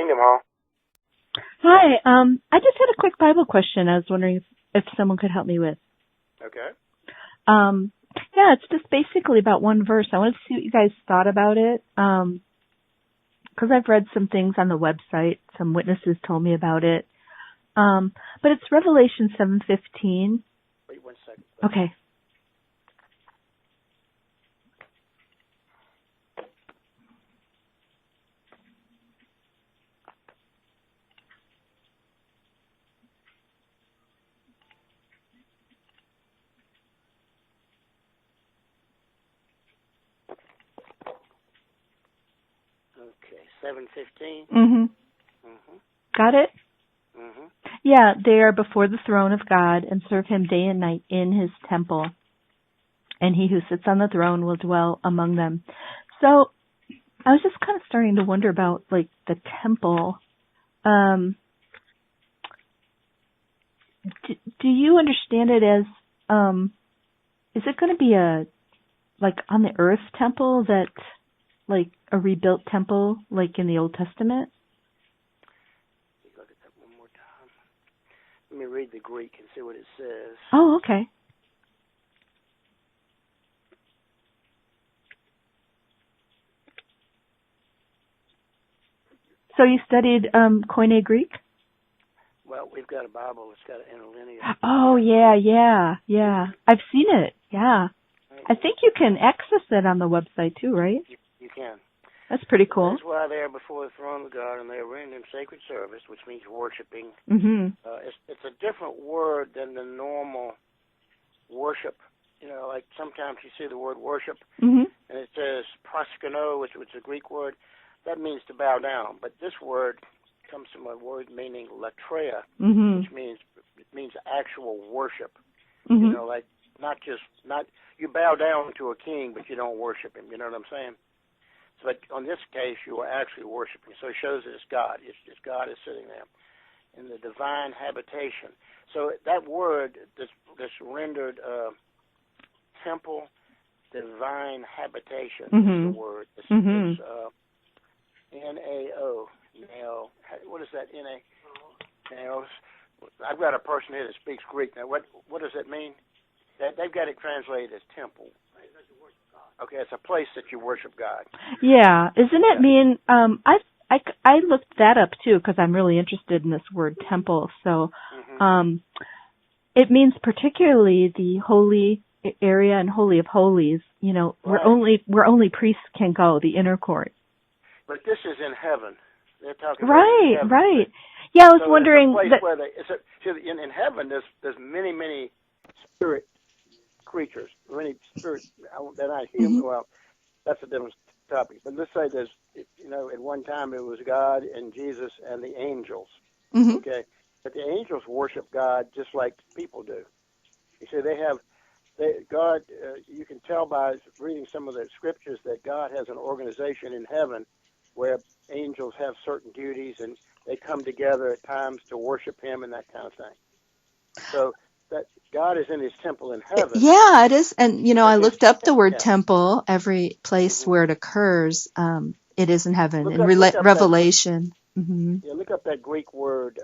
Kingdom Hall. Hi. I just had a quick Bible question. I was wondering if someone could help me with. Okay. Yeah, it's just basically about one verse. I wanted to see what you guys thought about it. Because I've read some things on the website. Some witnesses told me about it. But it's Revelation 7:15. Wait 1 second. Okay. Okay, 7:15. Mhm. Mhm. Got it? Mhm. Yeah, they are before the throne of God and serve him day and night in his temple. And he who sits on the throne will dwell among them. So I was just kind of starting to wonder about like the temple. Do you understand it as is it going to be a like on the earth temple that like a rebuilt temple like in the Old Testament? Look at that one more time. Let me read the Greek and see what it says. Oh, okay. So you studied Koine Greek? Well, we've got a Bible. It's got an interlinear. Oh, yeah. I've seen it. Yeah. I think you can access it on the website too, right? You can. That's pretty cool. That's why they're before the throne of God and they're rendering sacred service, which means worshiping. Mhm. It's a different word than the normal worship. You know, like sometimes you see the word worship, Mhm. and it says proskuno, which is a Greek word. That means to bow down. But this word comes from a word meaning latreia, which means actual worship. Mhm. You know, like not you bow down to a king, but you don't worship him. You know what I'm saying? So, but on this case, you are actually worshiping. So it shows that it's God. It's God is sitting there in the divine habitation. So that word, this rendered temple, divine habitation is the word. It's N-A-O. Now, what is that? N-A? Now, I've got a person here that speaks Greek. Now, what does that mean? They've got it translated as temple. Okay, it's a place that you worship God. Yeah, isn't it mean? I looked that up too because I'm really interested in this word temple. So, it means particularly the holy area and holy of holies. You know, Right. where only priests can go, the inner court. But this is in heaven. They're talking about in heaven. Right. Yeah, I was wondering. It's a place where in heaven there's many spirit creatures, many spirits. They're not human. Well, that's a different topic. But let's say there's, you know, at one time it was God and Jesus and the angels. Okay, but the angels worship God just like people do. You see, God. You can tell by reading some of the scriptures that God has an organization in heaven where angels have certain duties and they come together at times to worship Him and that kind of thing. So that God is in His temple in heaven. Yeah, it is. And, you know, I looked up the word temple, every place where it occurs. It is in heaven. In Revelation. Yeah, look up that Greek word.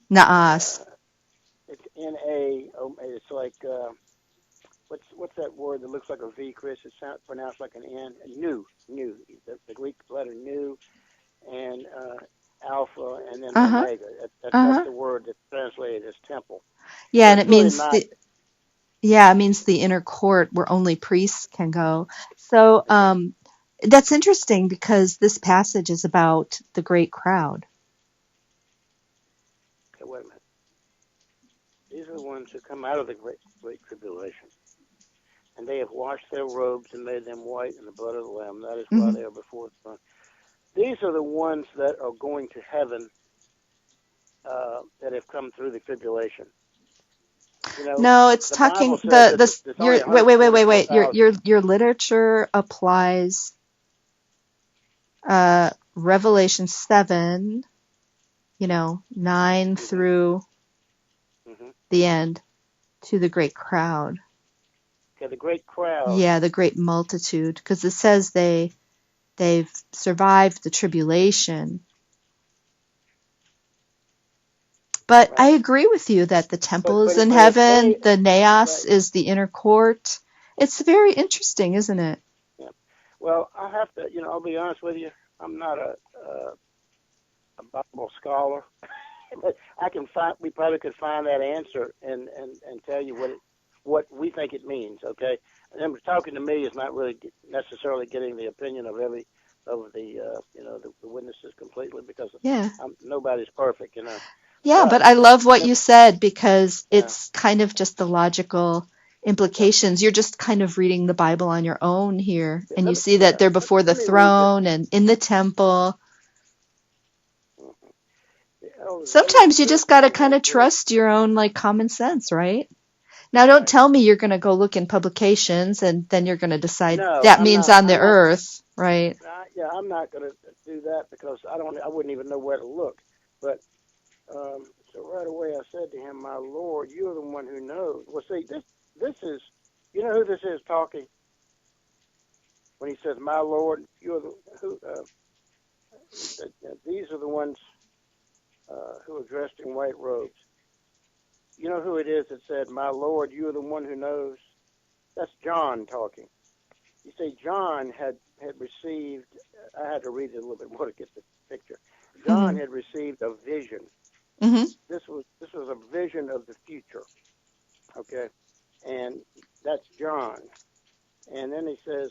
Naas. It's N-A. It's like, what's that word that looks like a V, Chris? It's pronounced like an N. Nu. The Greek letter nu and alpha and then omega. That's the word that's translated as temple. Yeah, so and it means it means the inner court where only priests can go. So that's interesting because this passage is about the great crowd. Okay, wait a minute. These are the ones who come out of the great tribulation. And they have washed their robes and made them white in the blood of the Lamb. That is why they are before the throne. These are the ones that are going to heaven that have come through the tribulation. You know, no, it's talking wait. Your literature applies Revelation 7, 9 through the end to the great crowd. Okay, the great crowd. Yeah, the great multitude, because it says they've survived the tribulation, But I right? agree with you that the temple is in If heaven, they, the naos right, is the inner court. It's very interesting, isn't it? yeah. Well, I have to, I'll be honest with you. I'm not a Bible scholar, but we probably could find that answer and tell you what we think it means. Okay, and talking to me is not really necessarily getting the opinion of the witnesses completely, because Yeah. nobody's perfect, Yeah, but But I love what you said because yeah, it's kind of just the logical implications. You're just kind of reading the Bible on your own here, and you see that they're before the let me read this. throne and in the temple. Mhm. The elders of the Sometimes you just got to kind of church, trust your own like common sense, right? Now, don't right? tell me you're going to go look in publications and then you're going to decide No, that means on the I'm not. earth, right? Yeah, I'm not going to do that because I wouldn't even know where to look. But so right away I said to him, "My Lord, you are the one who knows." Well, see, this is, who this is talking when he says, "My Lord, you are the who." He said, "These are the ones who are dressed in white robes." You know who it is that said, "My Lord, you are the one who knows"? That's John talking. You see, John had received. I had to read it a little bit more to get the picture. John Mm-hmm. had received a vision. Mm-hmm. This was a vision of the future. Okay, and that's John. And then he says,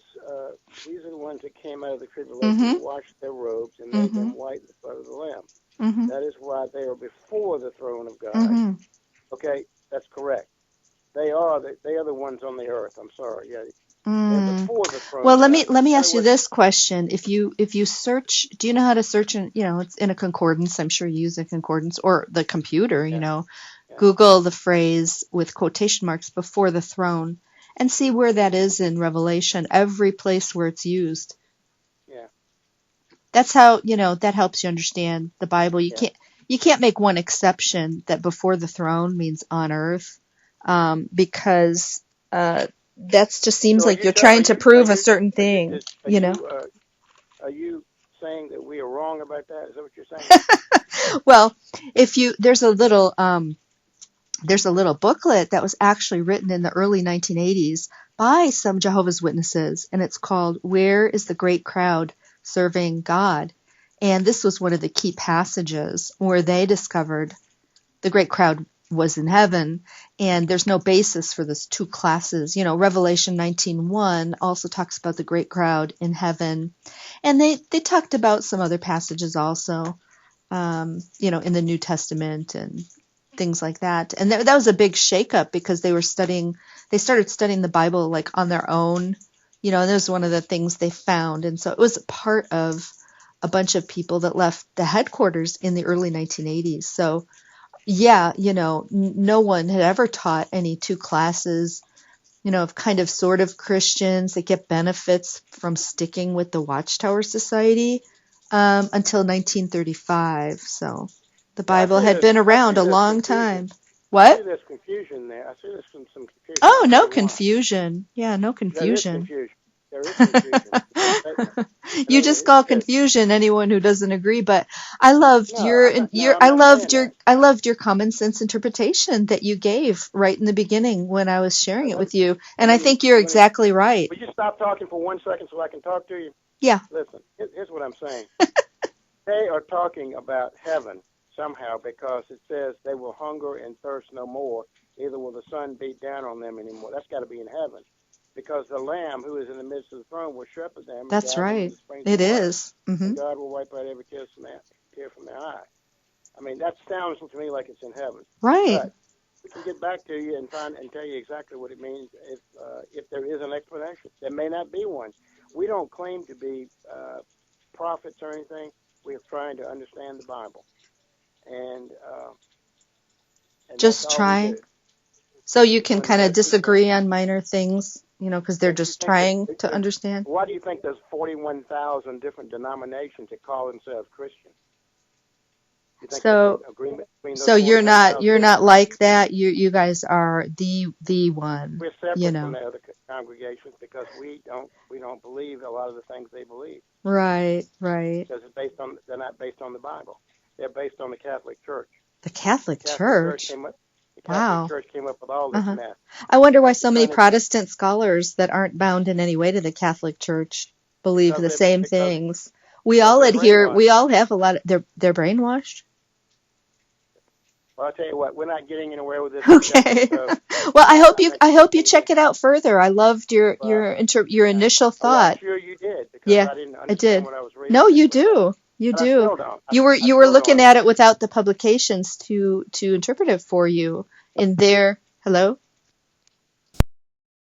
"These are the ones that came out of the tribulation Mm-hmm. and washed their robes and made Mm-hmm. them white in the blood of the Lamb. Mm-hmm. That is why they are before the throne of God." Mm-hmm. Okay, that's correct. They are the ones on the earth. I'm sorry. Yeah, they're Mm. before the throne Well, of God. let me In other ask you words, this question. If you search, do you know how to search in, it's in a concordance. I'm sure you use a concordance or the computer, yeah, yeah, Google the phrase with quotation marks before the throne and see where that is in Revelation, every place where it's used. yeah, That's how, that helps you understand the Bible. yeah. You can't make one exception that before the throne means on earth, because that just seems So are like you you're are trying to you are prove a you certain are you thing, is are you saying that we are wrong about that? Is that what you're saying? Well, if you there's a little booklet that was actually written in the early 1980s by some Jehovah's Witnesses, and it's called "Where is the Great Crowd Serving God?" And this was one of the key passages where they discovered the great crowd was in heaven, and there's no basis for this two classes. Revelation 19:1 also talks about the great crowd in heaven, and they talked about some other passages also, in the New Testament and things like that. And that was a big shakeup because they started studying the Bible like on their own, and that was one of the things they found. And so it was part of a bunch of people that left the headquarters in the early 1980s. So yeah, no one had ever taught any two classes, of kind of sort of Christians that get benefits from sticking with the Watchtower Society, until 1935. So the Well, Bible had been I around see a there's long confusion. time. I see What? there's confusion there. I see there's some confusion. Oh, I'll tell no you why. confusion. Yeah, no There is confusion. confusion. There is confusion. In You other words, just it call says, confusion anyone who doesn't agree, but I loved no, I'm not. No, I'm not saying that. I loved your common sense interpretation that you gave right in the beginning when I was All sharing right, it with you. And I let me, think you're let me, exactly right. will you stop talking for 1 second so I can talk to you? Yeah. Listen, here's what I'm saying. They are talking about heaven somehow because it says they will hunger and thirst no more. Neither will the sun beat down on them anymore. That's got to be in heaven, because the Lamb who is in the midst of the throne will shepherd them and That's guide them to right. the springs of It water, is. and God will wipe out every tear from their eye. I mean, that sounds to me like it's in heaven. Right. But we can get back to you and tell you exactly what it means if there is an explanation. There may not be one. We don't claim to be prophets or anything. We're trying to understand the Bible, and that's Just all we do. trying. So you We're can doing the kind of best we can. disagree on minor things, because they're Yeah, do you just think that? trying to understand. Why do you think there's 41,000 different denominations that call themselves Christian? You think there's an So agreement between those so you're 41,000? not like that. You guys are the one, We're separate from the other congregations because we don't believe a lot of the things they believe, Right, right. because they're not based on the Bible. They're based on the Catholic Church. The Catholic Catholic Church. came up. The Wow. Catholic Church came up with all this Uh-huh. mess. I wonder why so many Trying to- Protestant scholars that aren't bound in any way to the Catholic Church believe Because the they- same because- things. We because all they're adhere. brainwashed. We all have a lot of. They're brainwashed. Well, I'll tell you what, we're not getting anywhere with this. Okay. discussion, so, Well, I hope you. think I hope you we check can- it out further. I loved your initial Oh, I'm thought. sure you did, because Yeah, I didn't I understand did. what I was reading. No, you do. You And I do. still don't. You were I you were still looking don't. at it without the publications to interpret it for you in their hello.